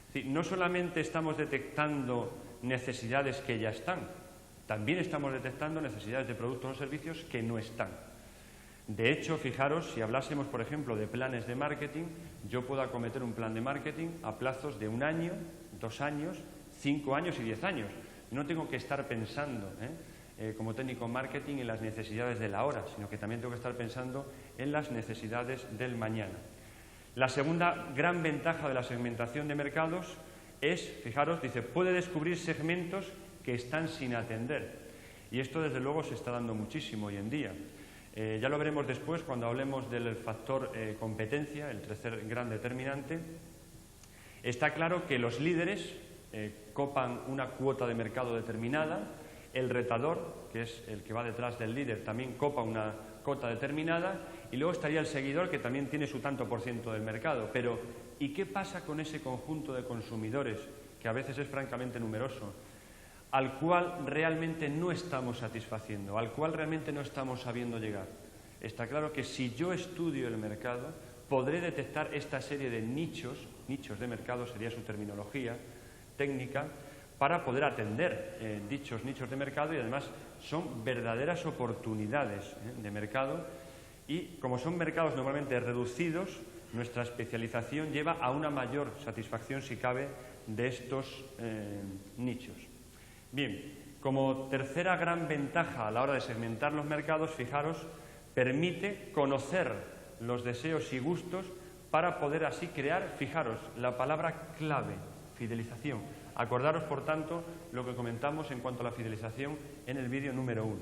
Es decir, no solamente estamos detectando necesidades que ya están, también estamos detectando necesidades de productos o servicios que no están. De hecho, fijaros, si hablásemos, por ejemplo, de planes de marketing, yo puedo acometer un plan de marketing a plazos de 1 año, 2 años, 5 años y 10 años. No tengo que estar pensando, como técnico en marketing, en las necesidades de la hora, sino que también tengo que estar pensando en las necesidades del mañana. La segunda gran ventaja de la segmentación de mercados es, fijaros, dice, puede descubrir segmentos que están sin atender. Y esto, desde luego, se está dando muchísimo hoy en día. Ya lo veremos después cuando hablemos del factor competencia, el tercer gran determinante. Está claro que los líderes copan una cuota de mercado determinada, el retador, que es el que va detrás del líder, también copa una cota determinada, y luego estaría el seguidor, que también tiene su tanto por ciento del mercado. Pero, ¿y qué pasa con ese conjunto de consumidores, que a veces es francamente numeroso, al cual realmente no estamos satisfaciendo, al cual realmente no estamos sabiendo llegar? Está claro que si yo estudio el mercado, podré detectar esta serie de nichos de mercado, sería su terminología técnica, para poder atender dichos nichos de mercado, y además son verdaderas oportunidades de mercado, y como son mercados normalmente reducidos, nuestra especialización lleva a una mayor satisfacción, si cabe, de estos nichos. Bien, como tercera gran ventaja a la hora de segmentar los mercados, fijaros, permite conocer los deseos y gustos para poder así crear, fijaros, la palabra clave, fidelización. Acordaros, por tanto, lo que comentamos en cuanto a la fidelización en el vídeo número 1.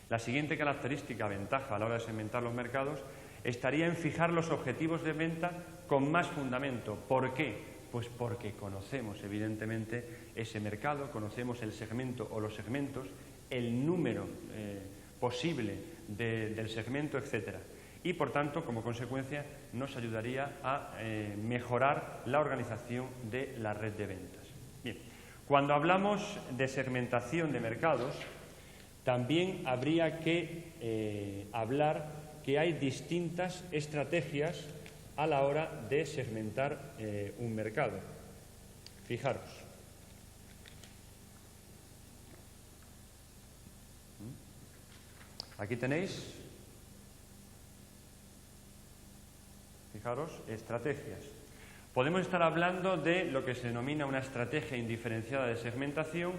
La siguiente característica, ventaja a la hora de segmentar los mercados, estaría en fijar los objetivos de venta con más fundamento. ¿Por qué? Pues porque conocemos, evidentemente, ese mercado, conocemos el segmento o los segmentos, el número posible del segmento, etcétera. Y, por tanto, como consecuencia, nos ayudaría a mejorar la organización de la red de ventas. Bien, cuando hablamos de segmentación de mercados, también habría que hablar que hay distintas estrategias a la hora de segmentar un mercado. Fijaros. Aquí tenéis, fijaros, estrategias. Podemos estar hablando de lo que se denomina una estrategia indiferenciada de segmentación,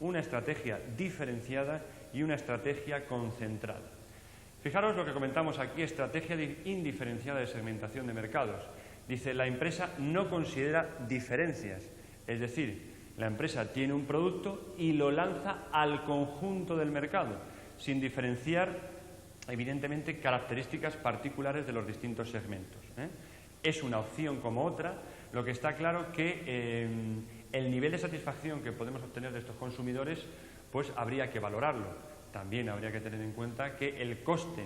una estrategia diferenciada y una estrategia concentrada. Fijaros lo que comentamos aquí, estrategia indiferenciada de segmentación de mercados. Dice, la empresa no considera diferencias, es decir, la empresa tiene un producto y lo lanza al conjunto del mercado, sin diferenciar, evidentemente, características particulares de los distintos segmentos. Es una opción como otra. Lo que está claro que el nivel de satisfacción que podemos obtener de estos consumidores, pues habría que valorarlo. También habría que tener en cuenta que el coste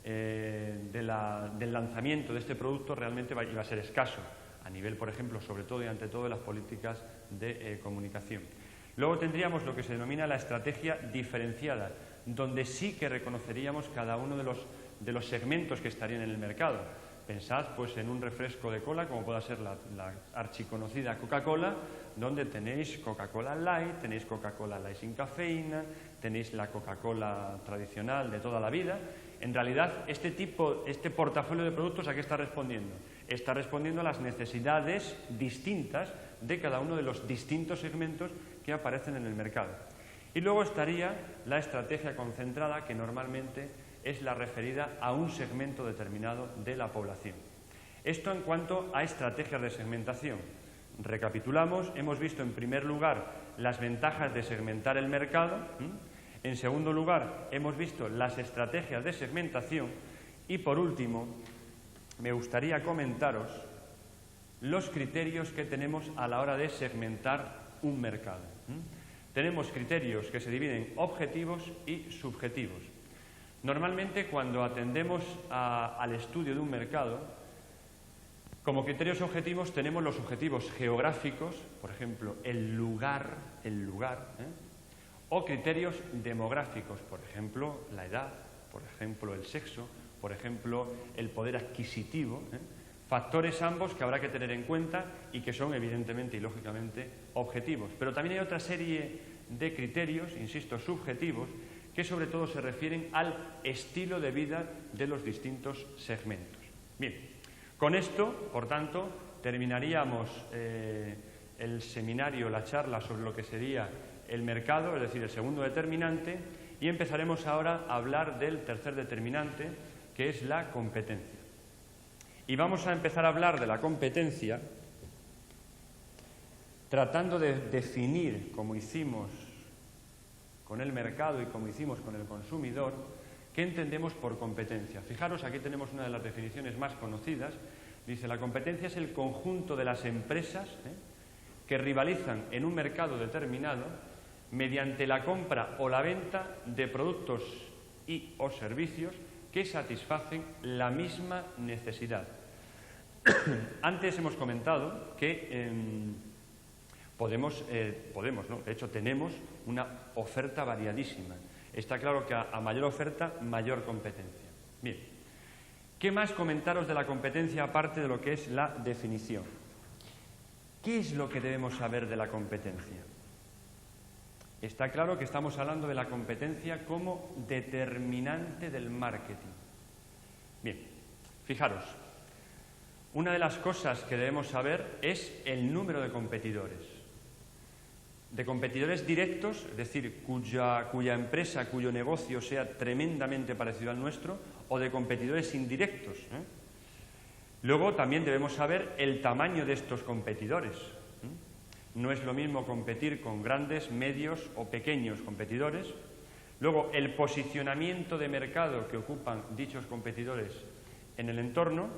del lanzamiento de este producto realmente iba a ser escaso, a nivel, por ejemplo, sobre todo y ante todo, de las políticas de comunicación. Luego tendríamos lo que se denomina la estrategia diferenciada, donde sí que reconoceríamos cada uno de los segmentos que estarían en el mercado. Pensad pues en un refresco de cola, como pueda ser la archiconocida Coca-Cola, donde tenéis Coca-Cola Light, tenéis Coca-Cola Light sin cafeína, tenéis la Coca-Cola tradicional de toda la vida. En realidad, este portafolio de productos, ¿a qué está respondiendo? Está respondiendo a las necesidades distintas de cada uno de los distintos segmentos que aparecen en el mercado. Y luego estaría la estrategia concentrada, que normalmente es la referida a un segmento determinado de la población. Esto en cuanto a estrategias de segmentación. Recapitulamos, hemos visto en primer lugar las ventajas de segmentar el mercado, en segundo lugar hemos visto las estrategias de segmentación y por último me gustaría comentaros los criterios que tenemos a la hora de segmentar un mercado. Tenemos criterios que se dividen en objetivos y subjetivos. Normalmente, cuando atendemos al estudio de un mercado, como criterios objetivos tenemos los objetivos geográficos, por ejemplo, el lugar, o criterios demográficos, por ejemplo, la edad, por ejemplo, el sexo, por ejemplo, el poder adquisitivo, factores ambos que habrá que tener en cuenta y que son evidentemente y lógicamente objetivos. Pero también hay otra serie de criterios, insisto, subjetivos, que sobre todo se refieren al estilo de vida de los distintos segmentos. Bien, con esto, por tanto, terminaríamos el seminario, la charla sobre lo que sería el mercado, es decir, el segundo determinante, y empezaremos ahora a hablar del tercer determinante, que es la competencia. Y vamos a empezar a hablar de la competencia tratando de definir, como hicimos con el mercado y como hicimos con el consumidor, qué entendemos por competencia. Fijaros, aquí tenemos una de las definiciones más conocidas. Dice, la competencia es el conjunto de las empresas que rivalizan en un mercado determinado mediante la compra o la venta de productos y o servicios que satisfacen la misma necesidad. Antes hemos comentado que ¿no? De hecho, tenemos una oferta variadísima. Está claro que a mayor oferta, mayor competencia. Bien, ¿qué más comentaros de la competencia aparte de lo que es la definición? ¿Qué es lo que debemos saber de la competencia? Está claro que estamos hablando de la competencia como determinante del marketing. Bien, fijaros, una de las cosas que debemos saber es el número de competidores. De competidores directos, es decir, cuya empresa, cuyo negocio sea tremendamente parecido al nuestro, o de competidores indirectos. Luego también debemos saber el tamaño de estos competidores. No es lo mismo competir con grandes, medios o pequeños competidores. Luego, el posicionamiento de mercado que ocupan dichos competidores en el entorno,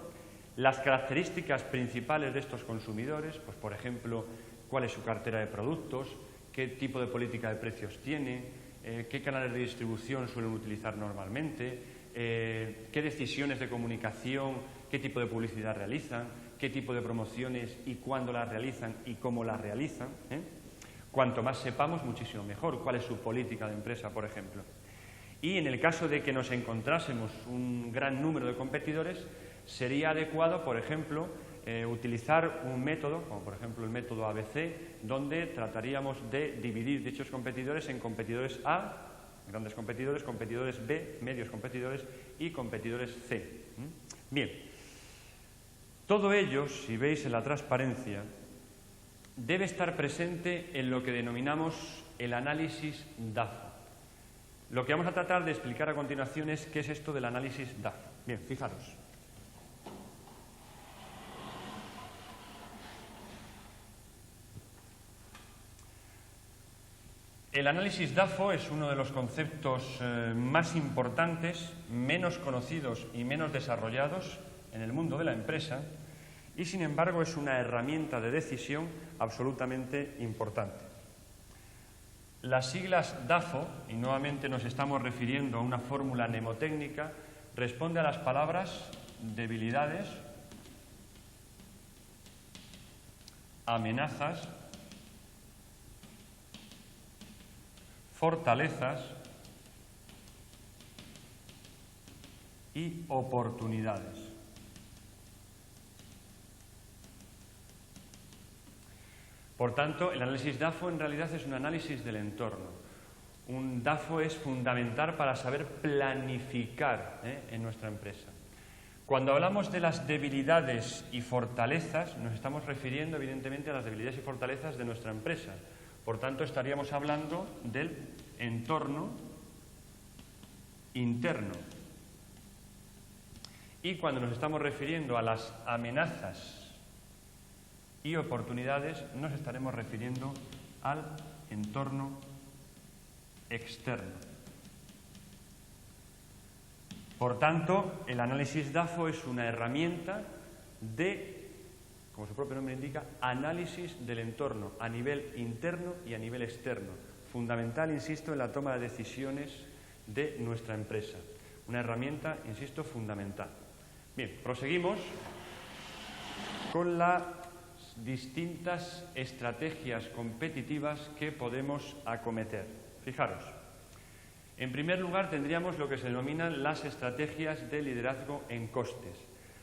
las características principales de estos consumidores, pues por ejemplo, cuál es su cartera de productos, qué tipo de política de precios tiene, qué canales de distribución suelen utilizar normalmente, qué decisiones de comunicación, qué tipo de publicidad realizan, qué tipo de promociones y cuándo las realizan y cómo las realizan. Cuanto más sepamos, muchísimo mejor. ¿Cuál es su política de empresa, por ejemplo? Y en el caso de que nos encontrásemos un gran número de competidores, sería adecuado, por ejemplo, utilizar un método, como por ejemplo el método ABC, donde trataríamos de dividir dichos competidores en competidores A, grandes competidores, competidores B, medios competidores y competidores C. Bien, todo ello, si veis en la transparencia, debe estar presente en lo que denominamos el análisis DAFO. Lo que vamos a tratar de explicar a continuación es qué es esto del análisis DAFO. Bien, fijaros. El análisis DAFO es uno de los conceptos más importantes, menos conocidos y menos desarrollados en el mundo de la empresa y, sin embargo, es una herramienta de decisión absolutamente importante. Las siglas DAFO, y nuevamente nos estamos refiriendo a una fórmula mnemotécnica, responde a las palabras debilidades, amenazas, fortalezas y oportunidades. Por tanto, el análisis DAFO en realidad es un análisis del entorno. Un DAFO es fundamental para saber planificar en nuestra empresa. Cuando hablamos de las debilidades y fortalezas, nos estamos refiriendo evidentemente a las debilidades y fortalezas de nuestra empresa. Por tanto, estaríamos hablando del entorno interno. Y cuando nos estamos refiriendo a las amenazas y oportunidades, nos estaremos refiriendo al entorno externo. Por tanto, el análisis DAFO es una herramienta de, como su propio nombre indica, análisis del entorno a nivel interno y a nivel externo. Fundamental, insisto, en la toma de decisiones de nuestra empresa. Una herramienta, insisto, fundamental. Bien, proseguimos con las distintas estrategias competitivas que podemos acometer. Fijaros, en primer lugar tendríamos lo que se denominan las estrategias de liderazgo en costes.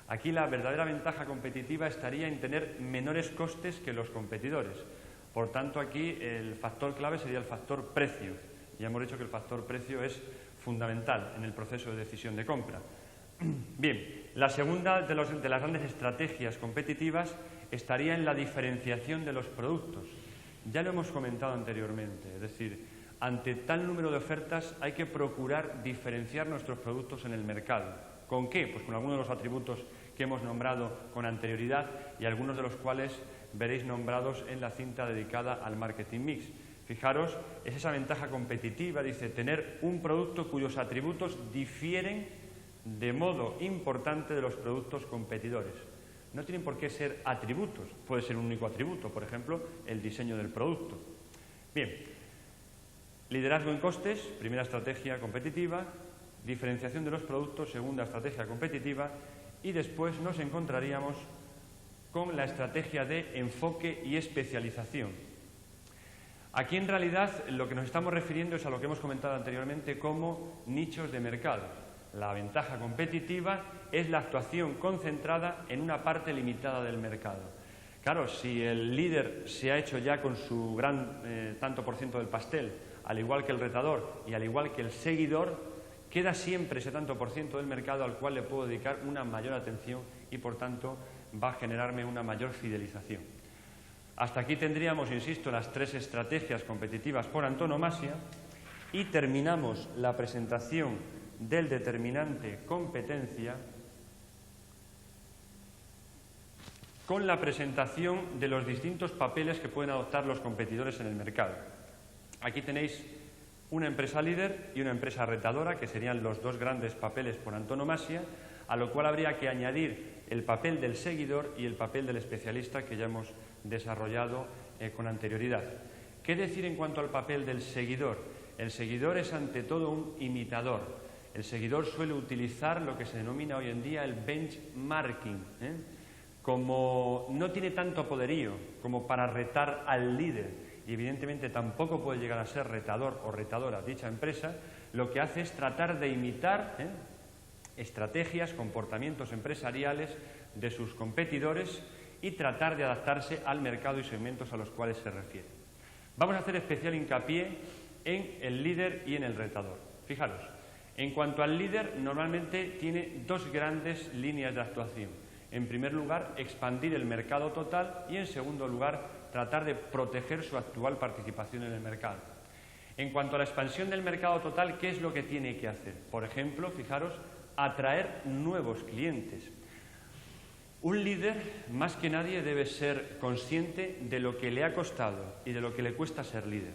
Aquí la verdadera ventaja competitiva estaría en tener menores costes que los competidores. Por tanto, aquí el factor clave sería el factor precio. Ya hemos dicho que el factor precio es fundamental en el proceso de decisión de compra. Bien, la segunda de las grandes estrategias competitivas estaría en la diferenciación de los productos. Ya lo hemos comentado anteriormente, es decir, ante tal número de ofertas hay que procurar diferenciar nuestros productos en el mercado. ¿Con qué? Pues con algunos de los atributos que hemos nombrado con anterioridad y algunos de los cuales veréis nombrados en la cinta dedicada al marketing mix. Fijaros, es esa ventaja competitiva, dice, tener un producto cuyos atributos difieren de modo importante de los productos competidores. No tienen por qué ser atributos, puede ser un único atributo, por ejemplo, el diseño del producto. Bien, liderazgo en costes, primera estrategia competitiva, diferenciación de los productos, segunda estrategia competitiva, y después nos encontraríamos con la estrategia de enfoque y especialización. Aquí en realidad lo que nos estamos refiriendo es a lo que hemos comentado anteriormente como nichos de mercado. La ventaja competitiva es la actuación concentrada en una parte limitada del mercado. Claro, si el líder se ha hecho ya con su gran tanto por ciento del pastel al igual que el retador y al igual que el seguidor, queda siempre ese tanto por ciento del mercado al cual le puedo dedicar una mayor atención y, por tanto, va a generarme una mayor fidelización. Hasta aquí tendríamos, insisto, las 3 estrategias competitivas por antonomasia y terminamos la presentación del determinante competencia con la presentación de los distintos papeles que pueden adoptar los competidores en el mercado. Aquí tenéis una empresa líder y una empresa retadora, que serían los 2 grandes papeles por antonomasia, a lo cual habría que añadir el papel del seguidor y el papel del especialista, que ya hemos desarrollado con anterioridad. ¿Qué decir en cuanto al papel del seguidor? El seguidor es ante todo un imitador. El seguidor suele utilizar lo que se denomina hoy en día el benchmarking, Como no tiene tanto poderío como para retar al líder, y evidentemente tampoco puede llegar a ser retador o retadora dicha empresa, lo que hace es tratar de imitar estrategias, comportamientos empresariales de sus competidores y tratar de adaptarse al mercado y segmentos a los cuales se refiere. Vamos a hacer especial hincapié en el líder y en el retador. Fijaros, en cuanto al líder, normalmente tiene 2 grandes líneas de actuación. En primer lugar, expandir el mercado total y, en segundo lugar, tratar de proteger su actual participación en el mercado. En cuanto a la expansión del mercado total, ¿qué es lo que tiene que hacer? Por ejemplo, fijaros, atraer nuevos clientes. Un líder, más que nadie, debe ser consciente de lo que le ha costado y de lo que le cuesta ser líder.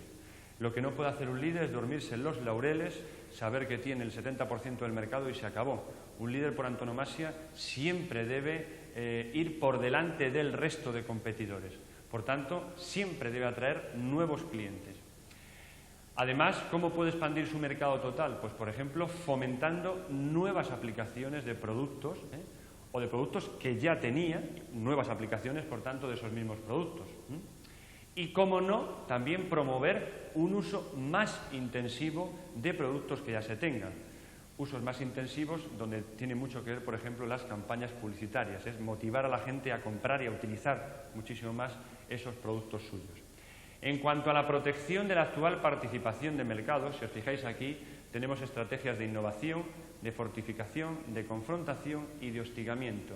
Lo que no puede hacer un líder es dormirse en los laureles, saber que tiene el 70% del mercado y se acabó. Un líder por antonomasia siempre debe ir por delante del resto de competidores. Por tanto, siempre debe atraer nuevos clientes. Además, ¿cómo puede expandir su mercado total? Pues, por ejemplo, fomentando nuevas aplicaciones de productos o de productos que ya tenía, nuevas aplicaciones, por tanto, de esos mismos productos. Y, cómo no, también promover un uso más intensivo de productos que ya se tengan. Usos más intensivos donde tiene mucho que ver, por ejemplo, las campañas publicitarias. Es motivar a la gente a comprar y a utilizar muchísimo más esos productos suyos. En cuanto a la protección de la actual participación de mercado, si os fijáis aquí, tenemos estrategias de innovación, de fortificación, de confrontación y de hostigamiento.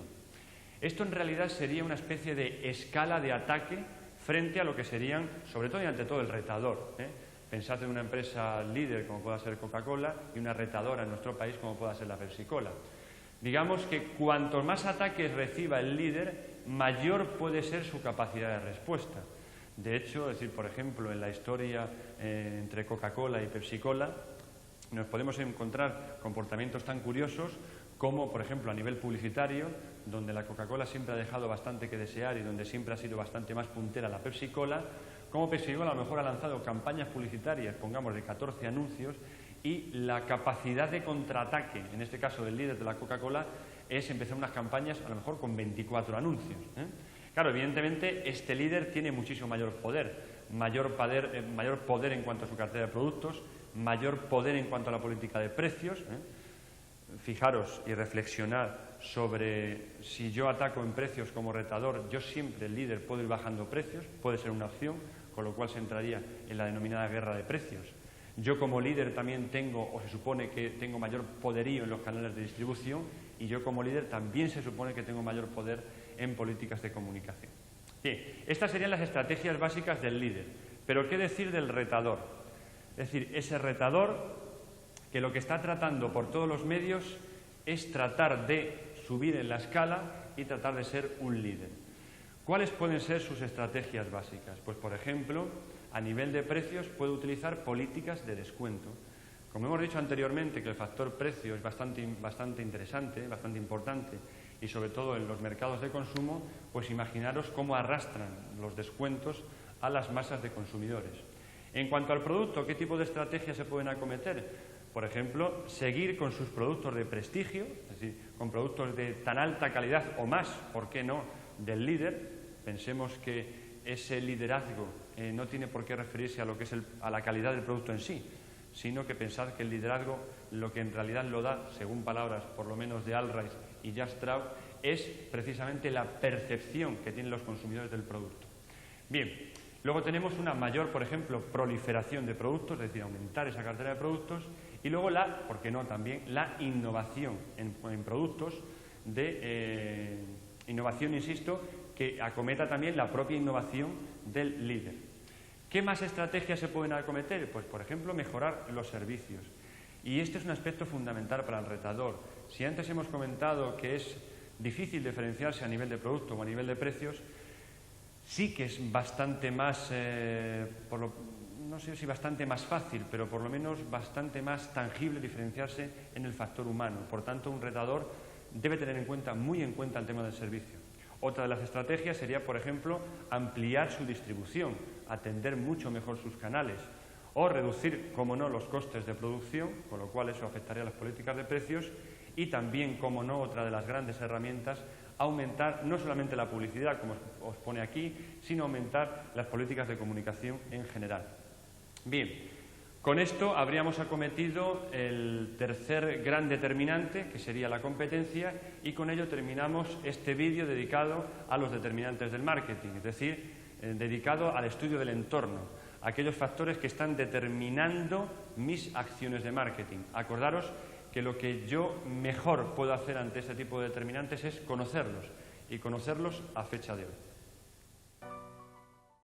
Esto en realidad sería una especie de escala de ataque frente a lo que serían, sobre todo y ante todo, el retador. Pensad en una empresa líder como pueda ser Coca-Cola y una retadora en nuestro país como pueda ser la Pepsi-Cola. Digamos que cuantos más ataques reciba el líder, mayor puede ser su capacidad de respuesta. De hecho, es decir, por ejemplo, en la historia entre Coca-Cola y Pepsi-Cola, nos podemos encontrar comportamientos tan curiosos como, por ejemplo, a nivel publicitario, donde la Coca-Cola siempre ha dejado bastante que desear y donde siempre ha sido bastante más puntera la Pepsi-Cola, como Pepsi-Cola a lo mejor ha lanzado campañas publicitarias, pongamos, de 14 anuncios, y la capacidad de contraataque, en este caso del líder de la Coca-Cola, es empezar unas campañas a lo mejor con 24 anuncios. Claro, evidentemente este líder tiene muchísimo mayor poder en cuanto a su cartera de productos, mayor poder en cuanto a la política de precios. Fijaros y reflexionad sobre si yo ataco en precios como retador, yo siempre, el líder, puedo ir bajando precios, puede ser una opción, con lo cual se entraría en la denominada guerra de precios. Yo como líder también tengo, o se supone que tengo mayor poderío en los canales de distribución, y yo como líder también se supone que tengo mayor poder en políticas de comunicación. Bien, estas serían las estrategias básicas del líder, pero ¿qué decir del retador? Es decir, ese retador que lo que está tratando por todos los medios es tratar de subir en la escala y tratar de ser un líder. ¿Cuáles pueden ser sus estrategias básicas? Pues, por ejemplo, a nivel de precios puede utilizar políticas de descuento. Como hemos dicho anteriormente, que el factor precio es bastante interesante, bastante importante, y sobre todo en los mercados de consumo, pues imaginaros cómo arrastran los descuentos a las masas de consumidores. En cuanto al producto, ¿qué tipo de estrategias se pueden acometer? Por ejemplo, seguir con sus productos de prestigio, es decir, con productos de tan alta calidad o más, ¿por qué no?, del líder. Pensemos que ese liderazgo no tiene por qué referirse a lo que es a la calidad del producto en sí, sino que pensad que el liderazgo lo que en realidad lo da, según palabras por lo menos de Allrais y Jastrow, es precisamente la percepción que tienen los consumidores del producto. Bien, Luego tenemos una mayor, por ejemplo, proliferación de productos, es decir, aumentar esa cartera de productos, y luego ¿por qué no?, también la innovación en productos, innovación, insisto, que acometa también la propia innovación del líder. ¿Qué más estrategias se pueden acometer? Pues, por ejemplo, mejorar los servicios. Y este es un aspecto fundamental para el retador. Si antes hemos comentado que es difícil diferenciarse a nivel de producto o a nivel de precios, sí que es bastante más, no sé si bastante más fácil, pero por lo menos bastante más tangible diferenciarse en el factor humano. Por tanto, un retador debe tener muy en cuenta el tema del servicio. Otra de las estrategias sería, por ejemplo, ampliar su distribución, atender mucho mejor sus canales o reducir, como no, los costes de producción, con lo cual eso afectaría a las políticas de precios y también, como no, otra de las grandes herramientas, aumentar no solamente la publicidad, como os pone aquí, sino aumentar las políticas de comunicación en general. Bien, con esto habríamos acometido el tercer gran determinante, que sería la competencia, y con ello terminamos este vídeo dedicado a los determinantes del marketing, es decir, dedicado al estudio del entorno, aquellos factores que están determinando mis acciones de marketing. Acordaros que lo que yo mejor puedo hacer ante este tipo de determinantes es conocerlos, y conocerlos a fecha de hoy.